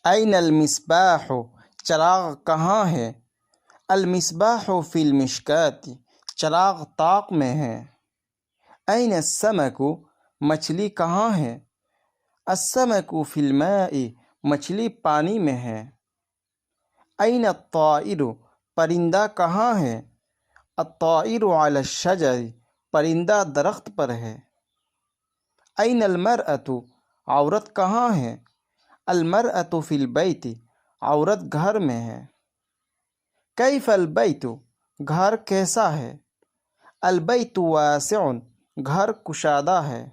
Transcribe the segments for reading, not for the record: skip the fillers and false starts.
N المصباح، چراغ کہاں ہے؟ المصباح فی المشکات، چراغ طاق میں ہے۔ این السمک، مچھلی کہاں ہے؟ السمک فی الماء، مچھلی پانی میں ہے۔ این الطائر، پرندہ کہاں ہے؟ الطائر علی الشجر، پرندہ درخت پر ہے۔ این المرأة، عورت کہاں ہے؟ المرأة فی البیت، عورت گھر میں ہے۔ کیف البیت، گھر کیسا ہے؟ البیت واسع، گھر کشادہ ہے۔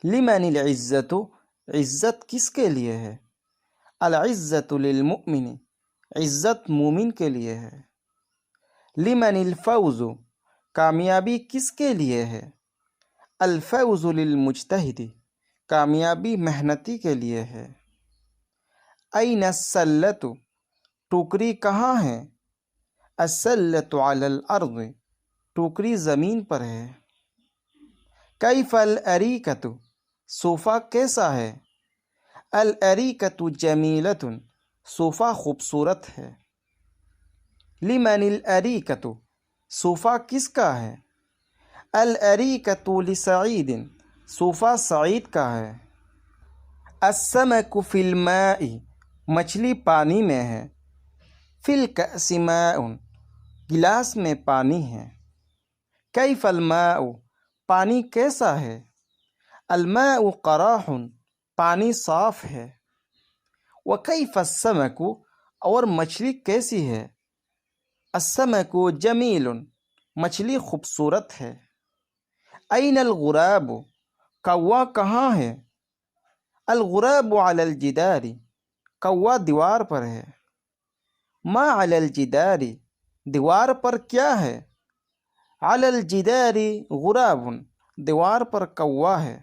لمن العزت، عزت کس کے لیے ہے؟ العزت للمؤمن، عزت مومن کے لیے ہے۔ لمن الفوز، کامیابی کس کے لیے ہے؟ الفوز للمجتہد، کامیابی محنتی کے لیے ہے۔ این السلۃ، ٹوکری کہاں ہے؟ السلۃ علی الارض، ٹوکری زمین پر ہے۔ کیف الاریکۃ، صوفہ کیسا ہے؟ الاریکۃ جمیلۃ، صوفہ خوبصورت ہے۔ لمن الاریکۃ، صوفہ کس کا ہے؟ الاریکۃ لسعید، صوفہ سعید کا ہے۔ السمک فی الماء، مچھلی پانی میں ہے۔ فی الکأس ماء، گلاس میں پانی ہے۔ کیف الماء، پانی کیسا ہے؟ الماء قراح، پانی صاف ہے۔ وکیف السمک، اور مچھلی کیسی ہے؟ السمک جمیل، مچھلی خوبصورت ہے۔ این الغراب، کوا کہاں ہے؟ الغراب علی الجدار، کوا دیوار پر ہے۔ ما علی الجدار، دیوار پر کیا ہے؟ علی الجدار غراب، دیوار پر کوا ہے۔